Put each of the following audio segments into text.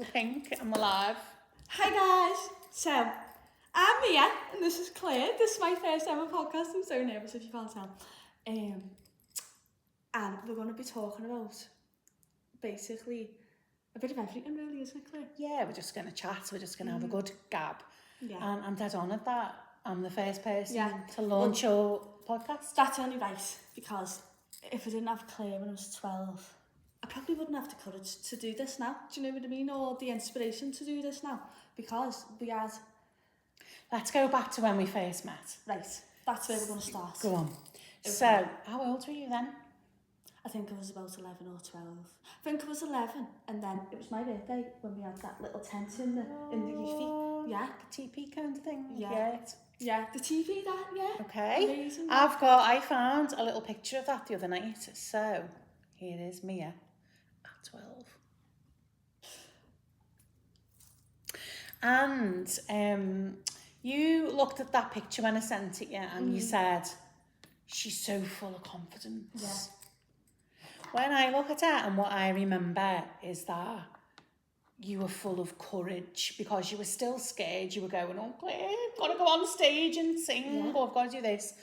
We're pink and we're live. Hi guys! So, I'm Mia and this is Claire. This is my first ever podcast. I'm so nervous if you can't tell. And we're going to be talking about basically a bit of everything really, isn't it, Claire? Yeah, we're just going to chat. We're just going to have a good gab. Yeah. And I'm dead honoured that I'm the first person Yeah. to launch your podcast. That's only right, because if I didn't have Claire when I was 12, I probably wouldn't have the courage to do this now. Do you know what I mean? Or the inspiration to do this now. Because we had... Let's go back to when we first met. Right, that's where we're going to start. Go on. Okay. So, how old were you then? I think I was about 11 or 12. I think I was 11, and then it was my birthday when we had that little tent in the Eufy. Yeah. The TP kind of thing? Yeah. Yeah, the TV that, yeah. Okay. Amazing. I found a little picture of that the other night. So, here is Mia at 12. And you looked at that picture when I sent it, yeah, and you said, she's so full of confidence. Yeah. When I look at it, and what I remember is that you were full of courage because you were still scared. You were going, oh, Claire, I've got to go on stage and sing, or I've got to do this.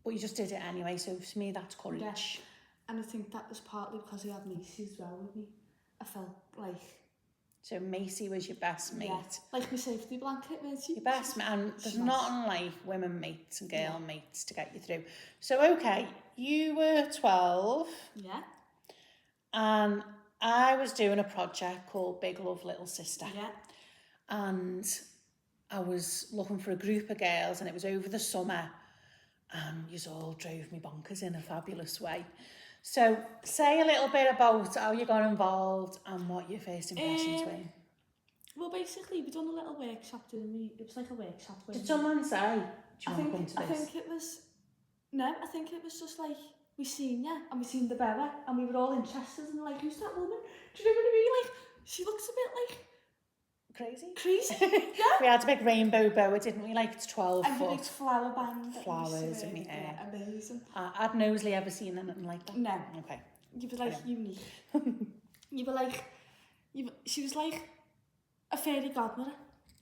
But you just did it anyway, so for me, that's courage. Yeah. And I think that was partly because I had Macy as well with me. I felt like... So Macy was your best mate. Yeah, like my safety blanket, Macy. Your best mate, and there's nothing like women mates and girl mates to get you through. So, okay, you were 12. Yeah. And I was doing a project called Big Love Little Sister. Yeah. And I was looking for a group of girls, and it was over the summer, and you all drove me bonkers in a fabulous way. So, say a little bit about how you got involved and what your first impressions were. Well, basically, we done a little workshop, didn't we? It was like a workshop. Did someone say, do you want to come to this? I think it was... No, I think it was just like, we seen you, and we seen the Bella, and we were all interested, and like, who's that woman? Do you know what I mean? Like, she looks a bit like... Crazy? Yeah. We had a big rainbow boa, didn't we? Like, it's 12 and foot. And big flower band. Flowers in my hair. Yeah, amazing. I'd Knowsley ever seen anything like that? No. Okay. You were like unique. You were like... she was like a fairy godmother.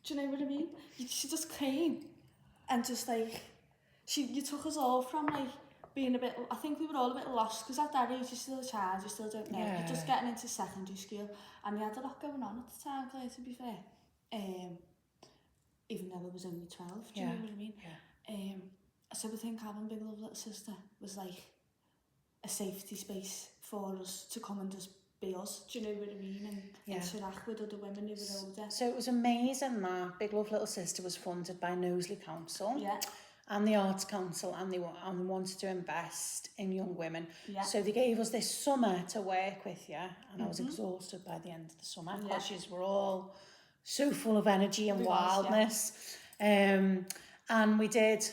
Do you know what I mean? She just came and just like... You took us all from like being a bit... I think we were all a bit lost because at that age you're still a child, you still don't know. Yeah. You're just getting into secondary school and you had a lot going on at the time, Claire, to be fair. Even though I was only 12, do you know what I mean? Yeah. So I think having Big Love Little Sister was like a safety space for us to come and just be us, do you know what I mean? And interact with other women who were older. So it was amazing that Big Love Little Sister was funded by Knowsley Council. Yeah. And the Arts Council, and they wanted to invest in young women. Yeah. So they gave us this summer to work with you, and I was exhausted by the end of the summer because you were all so full of energy and wildness. And we did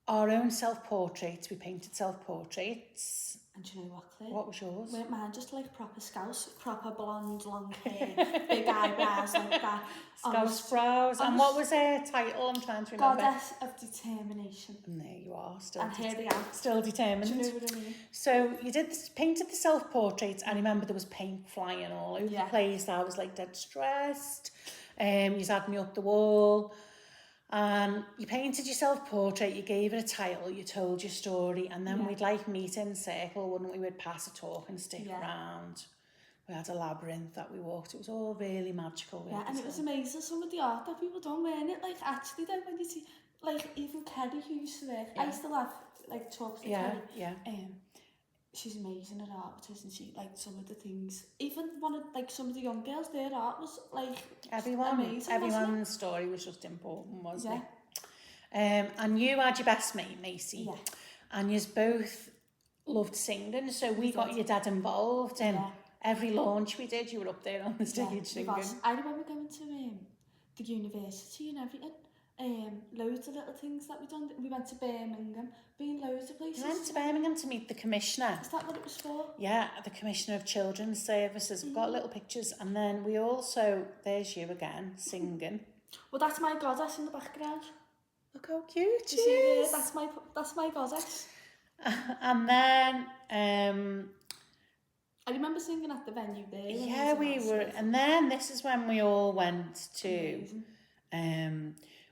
our own self-portraits. We painted self-portraits. And do you know what, Claire? What was yours? Weren't mine just like proper scouse, proper blonde, long hair, big eyebrows like that. Scouse brows. And what was her title? I'm trying to remember. Goddess of Determination. And there you are, still. And here they are. Still determined. Do you know what I mean? So you painted the self-portraits, and I remember there was paint flying all over the place. I was like dead stressed. You had me up the wall. And you painted your self-portrait, you gave it a title, you told your story, and then we'd like meet in a circle, wouldn't we? We'd pass a talking stick around. We had a labyrinth that we walked. It was all really magical. Yeah, and it was amazing, some of the art that people done, weren't it? Like, actually, then when you see, like, even Kerry, who used to work, I used to laugh, like, talks to Kerry. Yeah. She's amazing at art, isn't she? Like, some of the things, even one of, like, some of the young girls, their art was, like, amazing, everyone's story was just important, wasn't it? And you had your best mate, Macy. Yeah. And you both loved singing, so we got your dad involved in every launch we did. You were up there on the stage singing. I remember going to the university and everything. Loads of little things that we done. We went to Birmingham, been loads of places. We went to Birmingham to meet the commissioner. Is that what it was for? Yeah, the commissioner of children's services. We've got little pictures, and then we also, there's you again, singing. Well, that's my goddess in the background. Look how cute she is. That's my goddess. And then I remember singing at the venue there. Yeah, we were, and then this is when we all went to,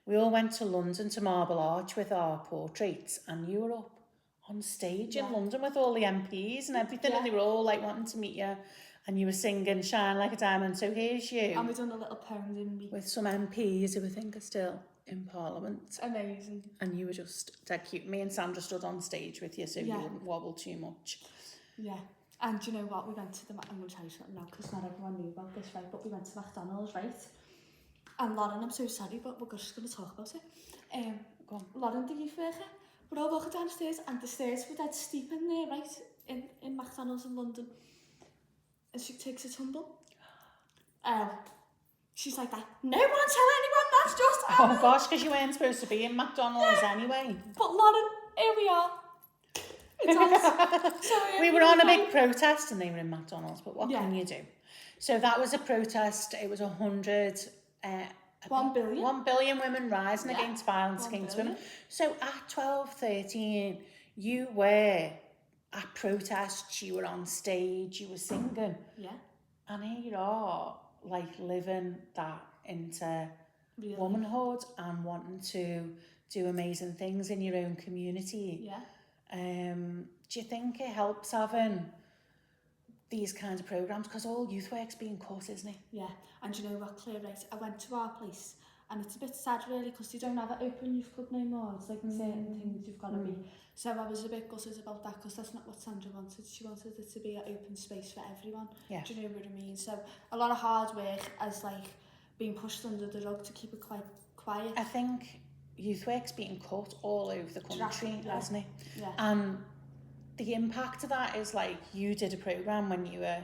we all went to London to Marble Arch with our portraits, and you were up on stage in London with all the MPs and everything, and they were all like wanting to meet you, and you were singing "Shine Like a Diamond." So here's you, and we done a little poem, didn't we? With some MPs who I think are still in Parliament. Amazing. And you were just dead cute. Me and Sandra stood on stage with you, so you wouldn't wobble too much. Yeah. And do you know what? We went to I'm going to tell you something now because not everyone knew about this, right? But we went to McDonald's, right? And Lauren, I'm so sorry, but we're just going to talk about it. Go on. Lauren, the youth worker, we're all walking down the stairs, and the stairs were dead steep in there, right? In McDonald's in London. And she takes a tumble. She's like that. No one tell anyone, that's just Oh gosh, because you weren't supposed to be in McDonald's anyway. But Lauren, here we are. We were on a big protest and they were in McDonald's, but what can you do? So that was a protest. It was 1 billion. 1 billion women rising against violence against women. So at 12, 13, you were at protests, you were on stage, you were singing. Yeah. And here you are, like living that into womanhood and wanting to do amazing things in your own community. Yeah. Do you think it helps having these kinds of programmes? Because all youth work's being cut, isn't it? Yeah, and you know what, Clare, right? I went to our place, and it's a bit sad really, because they don't have an open youth club no more. It's like certain things you've got to be. So I was a bit gutted about that, because that's not what Sandra wanted. She wanted it to be an open space for everyone. Yeah. Do you know what I mean? So a lot of hard work as like being pushed under the rug to keep it quite quiet. I think youth work's being cut all over the country, hasn't it? Yeah. And the impact of that is like you did a programme when you were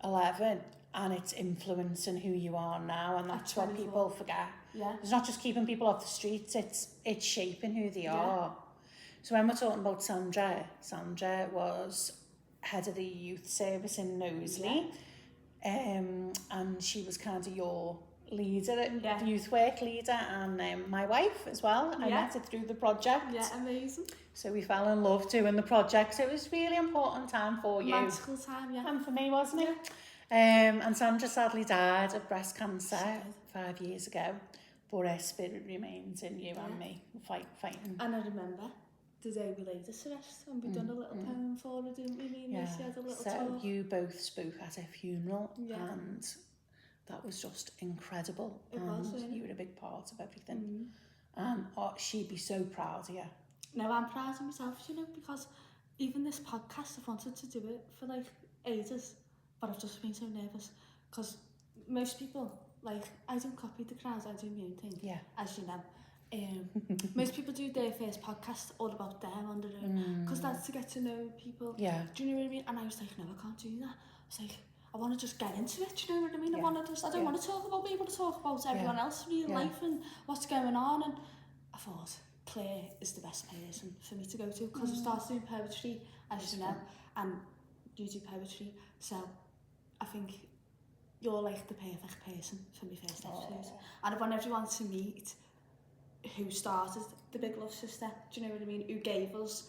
11 and it's influencing who you are now, and that's what people forget. Yeah. It's not just keeping people off the streets, it's shaping who they are. So when we're talking about Sandra was head of the youth service in Knowsley, and she was kind of your leader, youth work leader, and my wife as well. I met her through the project. Yeah, amazing. So we fell in love doing the project. So it was a really important time for you. Magical time, yeah. And for me, wasn't it? And Sandra sadly died of breast cancer 5 years ago. But her spirit remains in you and me, fighting. And I remember the day we laid her to rest, and we done a little poem for her, didn't we? Me and Lucy had a little talk. You both spoke at a funeral, and that was just incredible. It was, really. You were a big part of everything. And she'd be so proud of you. No, I'm proud of myself, you know, because even this podcast, I've wanted to do it for like ages, but I've just been so nervous, because most people, like, I don't copy the crowd, I do my own thing, as you know. Most people do their first podcast all about them on their own, because that's to get to know people. Yeah. Do you know what I mean? And I was like, no, I can't do that. I was like, I want to just get into it, do you know what I mean? I don't want to talk about me, I want to talk about everyone else's real life and what's going on. And I thought, Clare is the best person for me to go to, because I started doing poetry, as you know, and you do poetry, so I think you're like the perfect person for my first episode. And I want everyone to meet who started the Big Love Sister, do you know what I mean? Who gave us,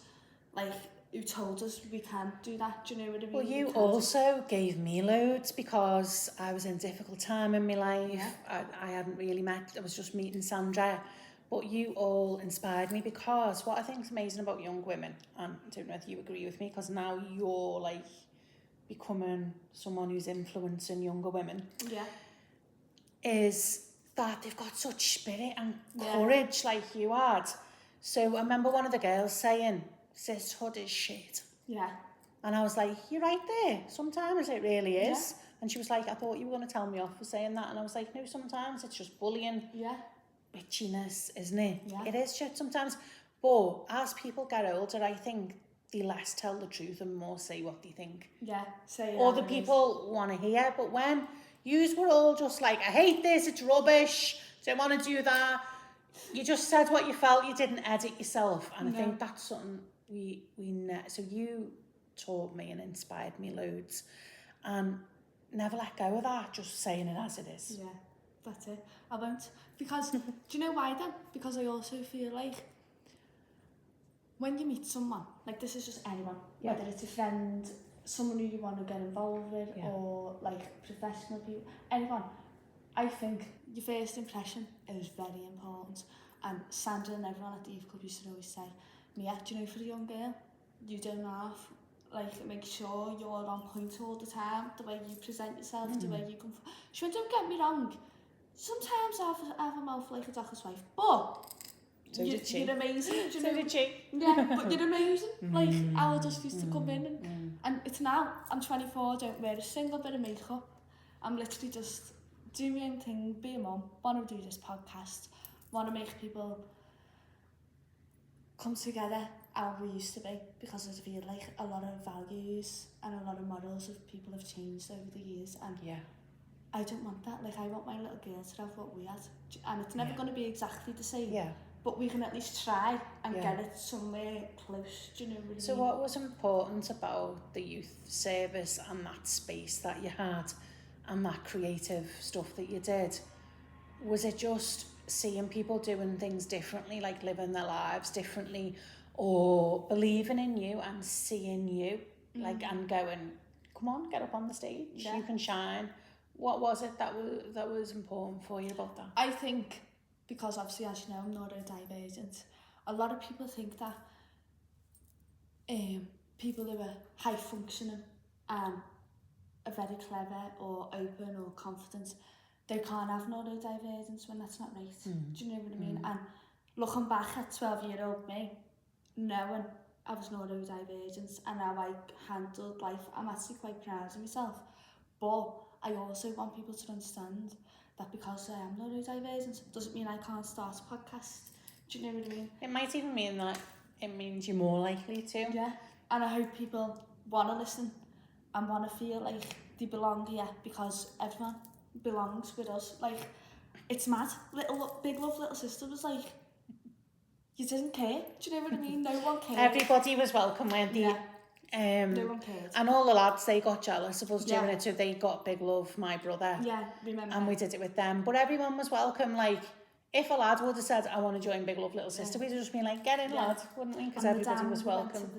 like, who told us we can do that, do you know what I mean? Well, you also gave me loads, because I was in a difficult time in my life. I hadn't really met, I was just meeting Sandra. But you all inspired me, because what I think is amazing about young women, and I don't know if you agree with me, because now you're like becoming someone who's influencing younger women, is that they've got such spirit and courage like you had. So I remember one of the girls saying, "Sisterhood is shit." Yeah. And I was like, "You're right there. Sometimes it really is." Yeah. And she was like, "I thought you were going to tell me off for saying that." And I was like, "No, sometimes it's just bullying. Yeah. Bitchiness, isn't it? Yeah. It is shit sometimes." But as people get older, I think they less tell the truth and more say what they think. Yeah, say it. Or the people want to hear. But when yous were all just like, "I hate this, it's rubbish, don't want to do that," you just said what you felt, you didn't edit yourself. And I think that's something so you taught me and inspired me loads. And never let go of that, just saying it as it is. Yeah, that's it. I won't. Because, do you know why then? Because I also feel like when you meet someone, like this is just anyone, whether it's a friend, someone who you want to get involved with, or like professional people, anyone. I think your first impression is very important. And Sandra and everyone at the youth club used to always say, Mia, do you know, for a young girl, you don't have, like, make sure you're on point all the time, the way you present yourself, the way you come. She went, don't get me wrong, sometimes I have a mouth like a doctor's wife, but so you're amazing. Do you know? So did she. Yeah, but you're amazing. Like, I just used to come in and it's now, I'm 24, don't wear a single bit of makeup. I'm literally just do my own thing, be a mum, want to do this podcast, want to make people come together how we used to be, because I feel like a lot of values and a lot of morals of people have changed over the years, and I don't want that. Like, I want my little girl to have what we had, and it's never going to be exactly the same, but we can at least try and get it somewhere close. Do you know what I mean? So what was important about the youth service and that space that you had and that creative stuff that you did? Was it just seeing people doing things differently, like living their lives differently, or believing in you and seeing you, like, and going, come on, get up on the stage, you can shine? What was it that was important for you about that? I think, because obviously, as you know, I'm neurodivergent, a lot of people think that people who are high functioning and are very clever or open or confident, they can't have neurodivergence, when that's not right. Do you know what I mean? And looking back at 12-year-old me, knowing I was neurodivergent and how I handled life, I'm actually quite proud of myself. But I also want people to understand that because I am neurodivergent doesn't mean I can't start a podcast. Do you know what I mean? It might even mean that it means you're more likely to. Yeah, and I hope people want to listen and want to feel like they belong here, because everyone belongs with us. Like, it's mad. Big Love Little Sister was like, you didn't care. Do you know what I mean? No one cared. Everybody was welcome, weren't they? No one cared. And all the lads, they got jealous of us doing it, so they got Big Love, my brother. Yeah, remember. And we did it with them. But everyone was welcome. Like, if a lad would have said, I want to join Big Love Little Sister, we'd have just been like, get in, lad, wouldn't we? Because everybody was welcome.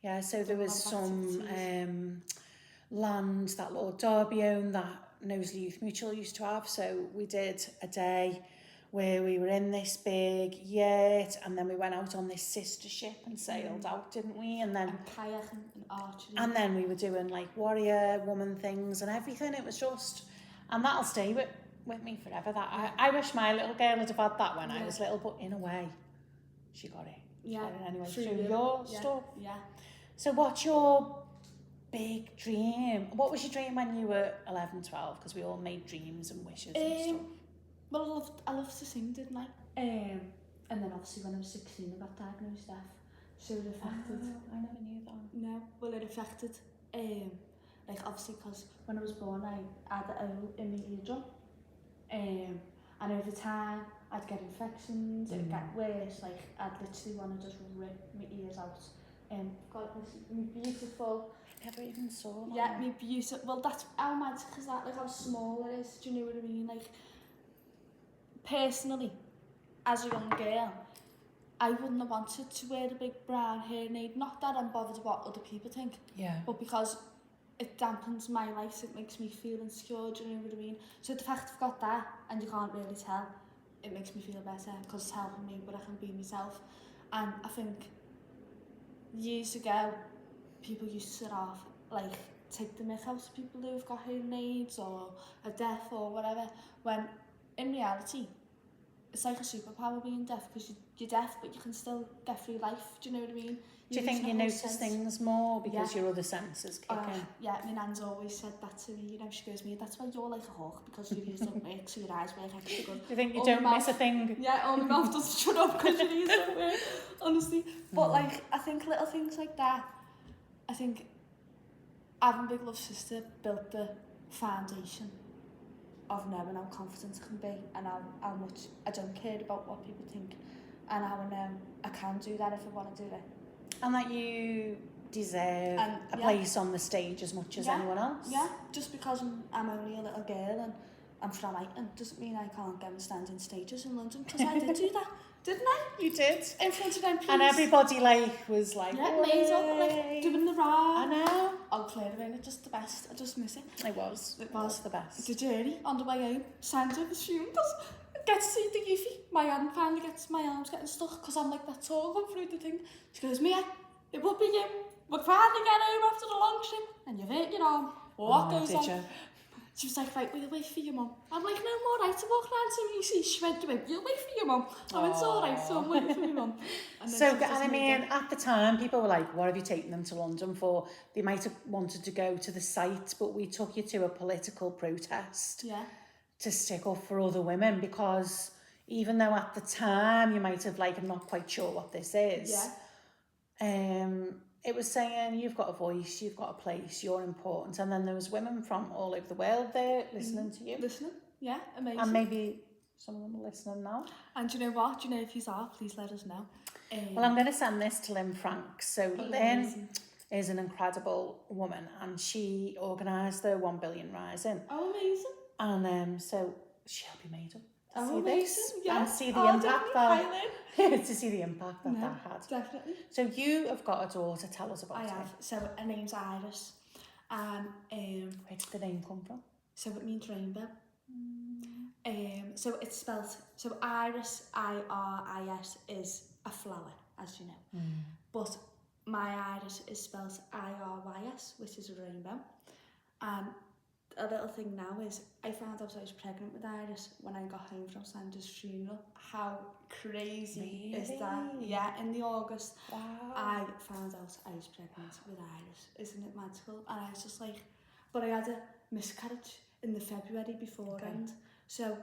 Yeah, so there was some land that Lord Derby owned that Knowsley Youth Mutual used to have. So we did a day where we were in this big yurt, and then we went out on this sister ship and sailed out, didn't we? And then kayak and archery. And then we were doing like warrior woman things and everything. It was just, and that'll stay with me forever. That I wish my little girl had have had that when I was little, but in a way, she got it. She got it anyway through your stuff. Yeah. So what's your big dream? What was your dream when you were 11, 12? Because we all made dreams and wishes and stuff. Well, I loved to sing, didn't I? And then obviously when I was 16, I got diagnosed deaf. So it affected. Oh, I never knew that. No, well, it affected. Like, obviously, because when I was born, I had a hole in my eardrum. And over time, I'd get infections, it'd get worse. Like, I'd literally want to just rip my ears out. Got this beautiful. I never even saw that. Yeah, me beautiful. Well, that's how magic is that. Like, how small it is. Do you know what I mean? Like, personally, as a young girl, I wouldn't have wanted to wear a big brown hairnet. Not that I'm bothered what other people think, but because it dampens my life, it makes me feel insecure. Do you know what I mean? So the fact I've got that, and you can't really tell, it makes me feel better because it's helping me, but I can be myself. And I think years ago, people used to sort of like take the myth out of people who've got hearing aids or are deaf or whatever, when in reality, it's like a superpower being deaf, because you're deaf but you can still get through life. Do you know what I mean? Do you think you notice things more because your other senses kick in? Yeah, my nan's always said that to me. You know, she goes, "Me, that's why you're like a hawk, because your ears don't work, so your eyes work extra good." Do you think you don't miss a thing? Yeah, my mouth doesn't shut up because your ears don't work, honestly. But like, I think little things like that, I think having Big Love Sister built the foundation of knowing how confident I can be, and how much I don't care about what people think, and how I know I can do that if I want to do it. And that you deserve a place on the stage as much as anyone else. Yeah, just because I'm only a little girl and I'm from Ireland doesn't mean I can't get and stand in stages in London, because I did do that. Didn't I? You did. In front of them, and everybody like was like, yeah, made up, like doing the rah. I know. Oh, Clare Beloved, just the best. I just miss it. It was the best. The journey on the way home, Sandra was fuming because I get to see the Yuffie. My arm finally gets, my arm's getting stuck because I'm like, that's all going through the thing. She goes, Mia, it would be you. We're finally getting home after the long trip. And you've hurt your arm. What goes on? You? She was like, right, we'll wait for your mum. I'm like, no, I'm all right. I'm walking around to Lucy. She went, you'll wait for your mum. I went, it's all right, so I'm waiting for my mum. So, and I mean, at the time, people were like, what have you taken them to London for? They might have wanted to go to the site, but we took you to a political protest to stick up for other women, because even though at the time you might have like, I'm not quite sure what this is, it was saying, you've got a voice, you've got a place, you're important. And then there was women from all over the world there listening to you. Listening, yeah, amazing. And maybe some of them are listening now. And do you know what? Do you know if you are, please let us know. Well, I'm going to send this to Lynn Frank. So Lynn is an incredible woman, and she organised the 1 Billion Rising. Oh, amazing. And so she'll be made up. Oh, This yeah. and see the impact that to see the impact that had. Definitely. So you have got a daughter. Tell us about I her. have. So her name's Iris, and where did the name come from? So it means rainbow. So it's spelled, so Iris, I-R-I-S, is a flower, as you know. But my Iris is spelled I-R-Y-S, which is a rainbow. And a little thing now is, I found out I was pregnant with Iris when I got home from Sandra's funeral. How crazy is that? Yeah, in the August, I found out I was pregnant with Iris. Isn't it magical? And I was just like, but I had a miscarriage in the February beforehand. So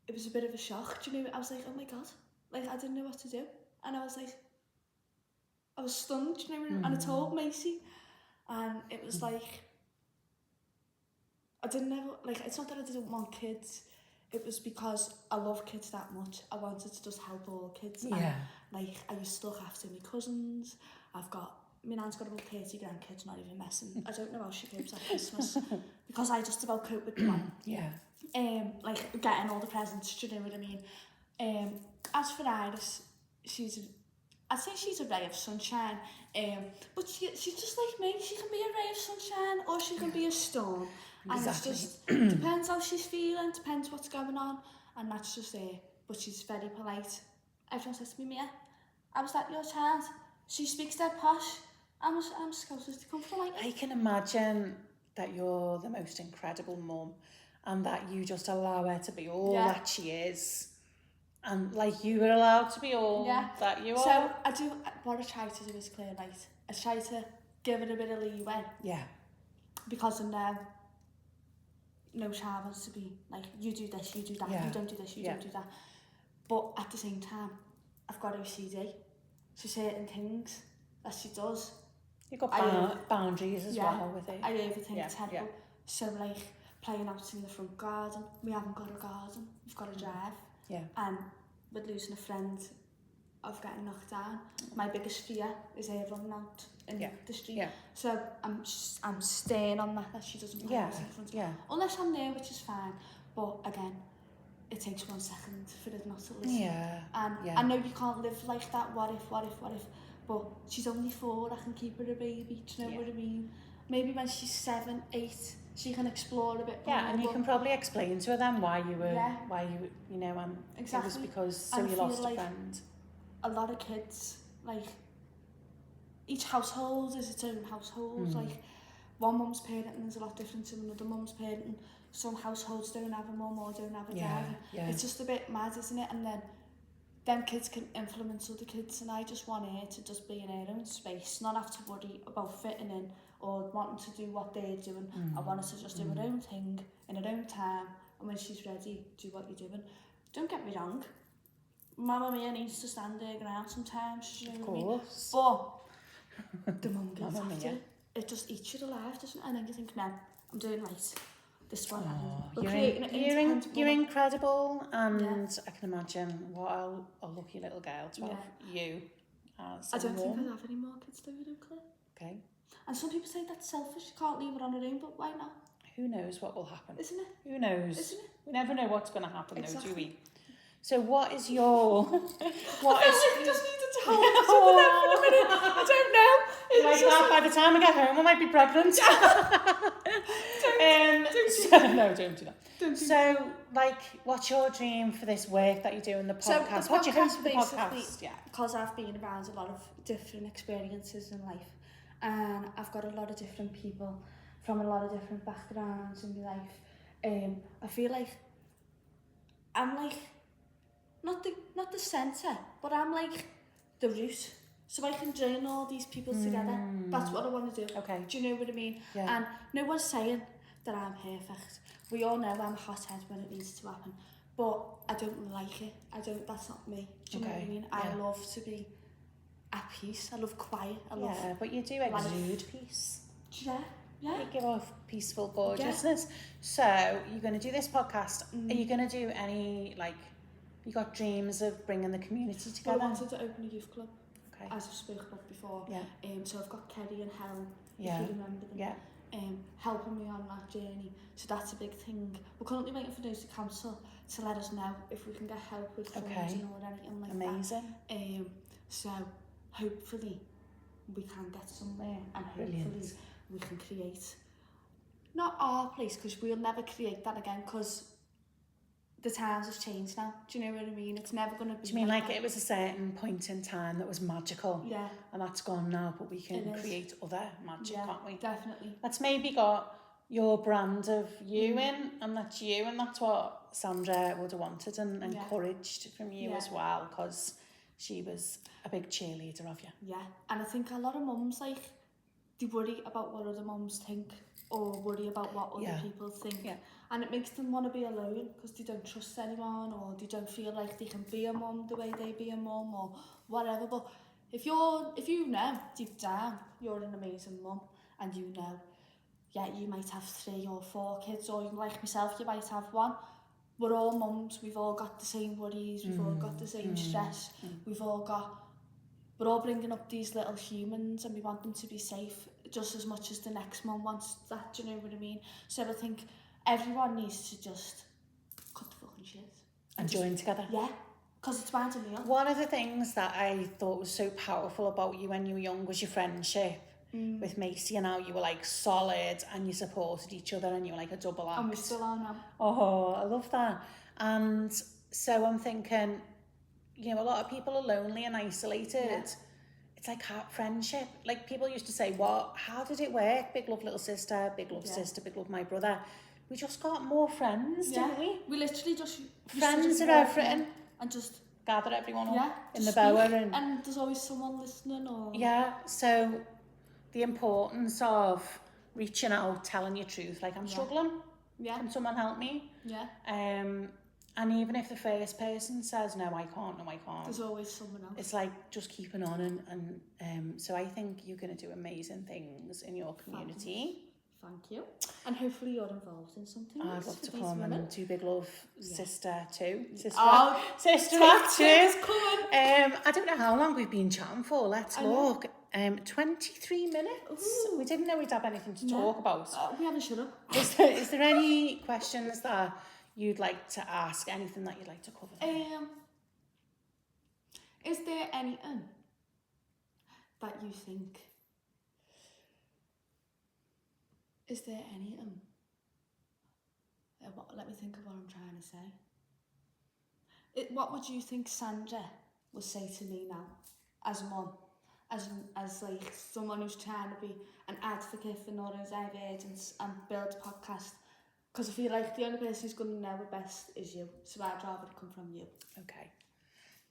it was a bit of a shock, do you know? I was like, oh my God, like I didn't know what to do. And I was like, I was stunned, do you know? And I told Macy, and it was like, I didn't know, like, it's not that I didn't want kids, it was because I love kids that much. I wanted to just help all kids. Yeah. And, like, I used to look after my cousins. My nan's got about 30 grandkids, not even messing. I don't know how she copes at Christmas because I just about cope with the one. Like getting all the presents, do you know what I mean? As for Iris, I'd say she's a ray of sunshine, but she's just like me. She can be a ray of sunshine or she can be a storm. And it's just, depends how she's feeling, depends what's going on, and that's just it. But she's very polite. Everyone says to me, Mia, I was that your child? She speaks dead posh. I'm Scousers to come from, like. I can imagine that you're the most incredible mum, and that you just allow her to be all that she is. And like you were allowed to be all that you are. So I do, what I try to do is clear, right? I try to give it a bit of leeway. Yeah. Because I know no child wants to be like, you do this, you do that, you don't do this, you don't do that. But at the same time, I've got OCD. So certain things that she does. You've got boundaries as well with it. I overthink it's terrible. Yeah. So like playing out in the front garden, we haven't got a garden, we've got a drive. Yeah. And with losing a friend of getting knocked down, my biggest fear is her running out in the street. Yeah. So I'm staying on that she doesn't play out in front of me. Unless I'm there, which is fine. But again, it takes 1 second for it not to listen. Yeah. And I know you can't live like that, what if, but she's only 4, I can keep her a baby, do you know what I mean? Maybe when she's 7, 8, she can explore a bit more. Yeah, and you can probably explain to her then why you you know, and exactly. It was because you lost a friend. A lot of kids, like, each household is its own household. Like, one mum's parenting is a lot different to another mum's parenting. Some households don't have a mum or don't have a dad. Yeah. It's just a bit mad, isn't it? And then them kids can influence other kids, and I just want her to just be in her own space, not have to worry about fitting in or wanting to do what they're doing. I want her to just do her own thing in her own time, and when she's ready, do what you're doing. Don't get me wrong, Mamma Mia needs to stand her ground sometimes, you know what I mean? But the mum gets after it. It just eats you alive, doesn't it? And then you think, no, I'm doing right. This one. You're incredible, and I can imagine what a lucky little girl to have you as I don't think I'll have any more kids though, Claire. Okay. And some people say that's selfish, you can't leave her on her own, but why not? Who knows what will happen? Isn't it? Who knows? Isn't it? We never know what's going to happen though, do we? So what is your... What is... I just needed to hold something there for a minute. I don't know. Like that, by the time I get home, I might be pregnant. Don't do that. So, like, what's your dream for this work that you do in the podcast? So what do you hope for the podcast? Yeah, because I've been around a lot of different experiences in life, and I've got a lot of different people from a lot of different backgrounds in my life. I feel like I'm like not the centre, but I'm like the root, so I can join all these people together. That's what I want to do. Okay. Do you know what I mean? Yeah. And no one's saying that I'm perfect. We all know I'm a hothead when it needs to happen, but I don't like it. That's not me. Do you know what I mean? Yeah. I love to be at peace. I love quiet. But you do exude peace. Yeah. Yeah. You give off peaceful gorgeousness. Yeah. So you're going to do this podcast. Are you going to do any, like, you got dreams of bringing the community together? Well, I wanted to open a youth club, as I've spoken about before. Yeah. So I've got Kerry and Helen, if you remember them. Yeah. Helping me on that journey. So that's a big thing. We're currently waiting for those to council to let us know if we can get help with funding or anything like that. Amazing. So hopefully we can get somewhere, and hopefully we can create not our place, because we'll never create that again, because the times have changed now. Do you know what I mean? It's never going to be... Do you mean like it was a certain point in time that was magical? Yeah. And that's gone now, but we can create other magic, can't we? Definitely. That's maybe got your brand of you in, and that's you, and that's what Sandra would have wanted and encouraged from you as well, because she was a big cheerleader of you. Yeah, and I think a lot of mums, like, they worry about what other mums think, or worry about what other people think. Yeah. And it makes them want to be alone, because they don't trust anyone, or they don't feel like they can be a mum the way they be a mum, or whatever. But if you know deep down you're an amazing mum, and you know, you might have 3 or 4 kids, or like myself, you might have 1. We're all mums. We've all got the same worries. We've all got the same stress. We're all bringing up these little humans, and we want them to be safe just as much as the next mum wants that. Do you know what I mean? So I think everyone needs to just cut the fucking shit and join together. Yeah, because it's bound to me. One of the things that I thought was so powerful about you when you were young was your friendship with Macy, and how you were like solid and you supported each other, and you were like a double act. And we still are now. Oh, I love that. And so I'm thinking, you know, a lot of people are lonely and isolated. Yeah. It's like friendship. Like, people used to say, how did it work? Big love, little sister, big love, sister, big love, my brother. We just got more friends, didn't we? We literally just... Friends are everything. And just... gather everyone up in the bower. And there's always someone listening, or... Yeah, so the importance of reaching out, telling your truth. Like, I'm struggling. Yeah. Can someone help me? Yeah. And even if the first person says, no, I can't, there's always someone else. It's like just keeping on. And so I think you're going to do amazing things in your community. Thank you. And hopefully you're involved in something. I'd love to come and do Big Love Sister too. Sister Sister Act 2 is coming. I don't know how long we've been chatting for. Let's look. 23 minutes. Ooh. We didn't know we'd have anything to talk about. We haven't shut up. Is there any questions that you'd like to ask? Anything that you'd like to cover? Is there anything that you think? Is there anything? Let me think of what I'm trying to say. What would you think Sandra would say to me now, as mum, as like someone who's trying to be an advocate for neurodivergence and build a podcast? Because I feel like the only person who's going to know it best is you. So I'd rather it come from you. Okay.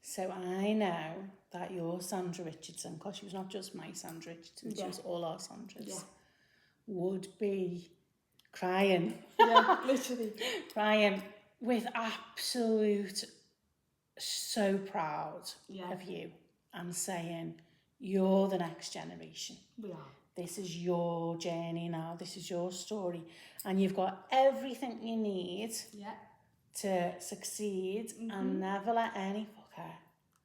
So I know that you're Sandra Richardson, because she was not just my Sandra Richardson, she was all our Sandras. Yeah. Would be crying. Yeah, literally. Crying with absolute, so proud of you, and saying, you're the next generation. We are. This is your journey now. This is your story. And you've got everything you need to succeed, and never let any fucker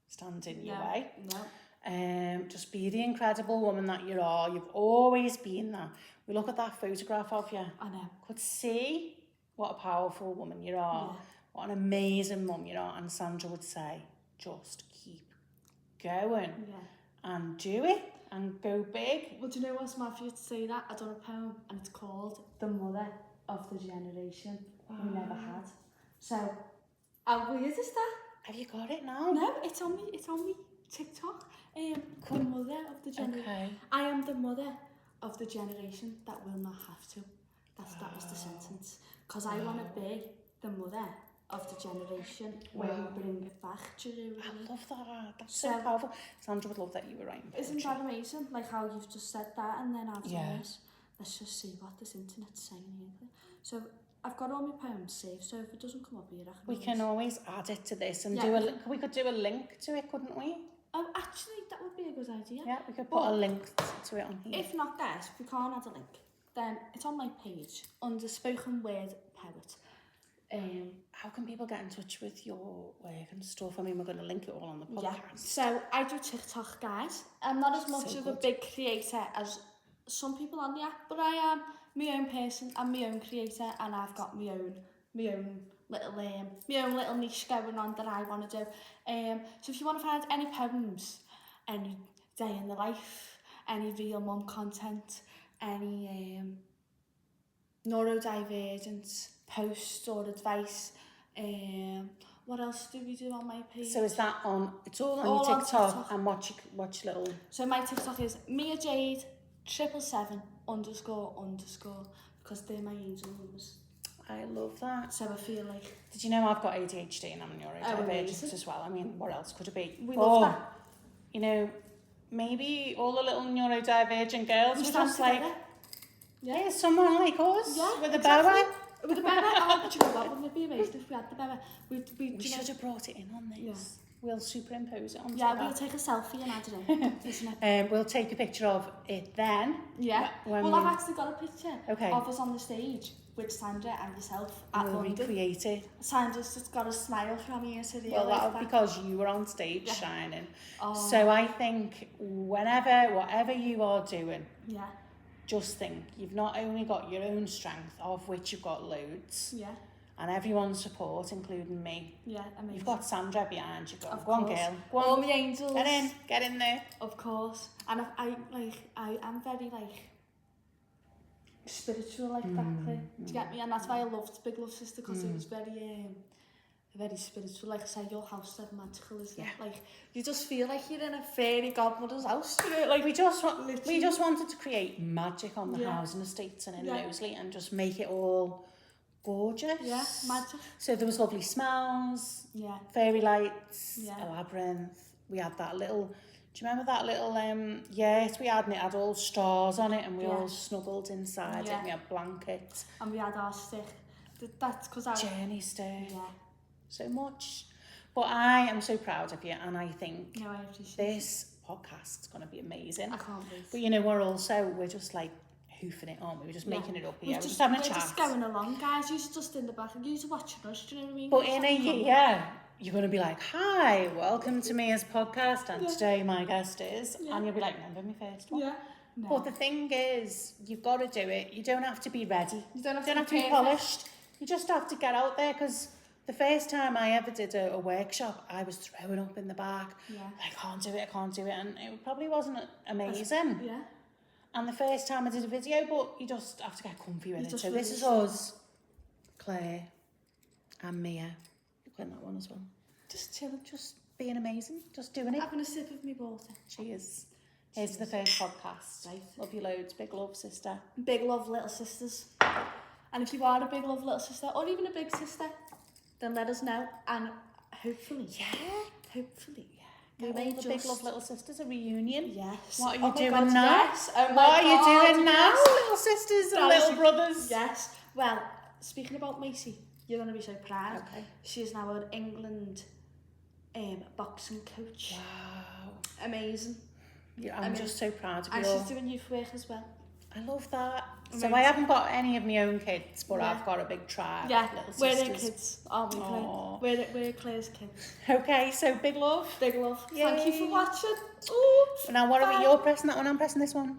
stand in your way. No. Just be the incredible woman that you are. You've always been that. We look at that photograph of you. I know. Could see what a powerful woman you are. Yeah. what an amazing mum you are. And Sandra would say, just keep going and do it and go big. Well, do you know what's mad for you to say that? I done a poem and it's called The Mother of the Generation We Never Had. So, how weird is that? Have you got it now? No, it's on me TikTok. The mother of the generation. Okay. I am the mother of the generation that will not have to. That was the sentence. Because I want to be the mother of the generation where we bring it back. Do you know what I mean? I love that. That's so powerful. Sandra would love that you were writing poetry. Isn't that amazing? Like how you've just said that and then afterwards, let's just see what this internet's saying here. So I've got all my poems saved, so if it doesn't come up here, we can always add it to this and we could do a link to it, couldn't we? Oh, actually, that would be a good idea. Yeah, we could put a link to it on here. If not, guys, if we can't add a link, then it's on my page under spoken word poet. How can people get in touch with your work and stuff? I mean, we're going to link it all on the podcast. Yeah. So I do TikTok, guys. I'm not as much of a big creator as some people on the app, but I am my own person. I'm my own creator, and I've got my own little niche going on that I want to do. So if you want to find any poems, any day in the life, any real mum content, any neurodivergence posts or advice, what else do we do on my page? So is that on? It's all on your TikTok, and watch little. So my TikTok is Mia Jade 777 _ because they're my angel numbers. I love that. So I feel like... Did you know I've got ADHD and I'm neurodivergent as well? I mean, what else could it be? We love that. You know, maybe all the little neurodivergent girls were just like, yeah, someone like us with a boa. With a boa. Oh, but you know what? Wouldn't it be amazing if we had the boa? We should have brought it in on this. Yeah. We'll superimpose it on. Yeah, we'll take a selfie and add it in, isn't it? We'll take a picture of it then. Yeah. Well, I've actually got a picture of us on the stage with Sandra and yourself at London. We'll recreate it. Sandra's just got a smile from ear to ear. Well, that was because you were on stage shining. Oh. So I think whatever you are doing, just think you've not only got your own strength, of which you've got loads. Yeah. And everyone's support, including me. Yeah, amazing. You've got Sandra behind you. Go on, girl. Go on. All the angels. Get in there. Of course. And I am very spiritual like that. Do you get me? And that's why I loved Big Love Sister, because it was very spiritual. Like I say, your house is magical, isn't it? Like you just feel like you're in a fairy godmother's house. You know? Like we just wanted to create magic on the housing estates and in Knowsley and just make it all gorgeous. Yeah, magic. So there was lovely smells, fairy lights, a labyrinth. We had that little, do you remember that little, yes, we had, and it had all stars on it, and we all snuggled inside it, and we had blankets. And we had our stick. That's because I... Journey stick. Yeah. So much. But I am so proud of you, and I think this podcast's going to be amazing. I can't wait. But we're just like, hoofing it, aren't we? We're just making it up here. We're just having a chat. We're just going along, guys. You're just in the back and you're watching us, do you know what I mean? But in a year, you're going to be like, hi, welcome to Mia's podcast, and today my guest is, and you'll be like, remember my first one? Yeah. No. But the thing is, you've got to do it. You don't have to be ready. You don't have to be polished. You just have to get out there, because the first time I ever did a workshop, I was throwing up in the back. Yeah. I can't do it. And it probably wasn't amazing. Yeah. And the first time I did a video, but you just have to get comfy with it. So this is us, Claire and Mia. You're in that one as well. Just chilling, just being amazing, just doing it. Having a sip of my water. Cheers. Here's the first podcast. Right. Love you loads. Big love, sister. Big love, little sisters. And if you are a big love, little sister, or even a big sister, then let us know. And hopefully. We made the Big Love Little Sisters a reunion. Yes. What are you doing now? Yes. Oh what are you doing now, little sisters and little brothers? Yes. Well, speaking about Macy, you're going to be so proud. Okay. She is now an England boxing coach. Wow. Amazing. Yeah, I'm just so proud of you. And she's doing youth work as well. I love that. Amazing. So I haven't got any of my own kids, but I've got a big tribe. Yeah, we're their kids, aren't we, Claire? We're Claire's kids. Okay, so big love. Big love. Yay. Thank you for watching. Ooh, now what are we? You're pressing that one, I'm pressing this one.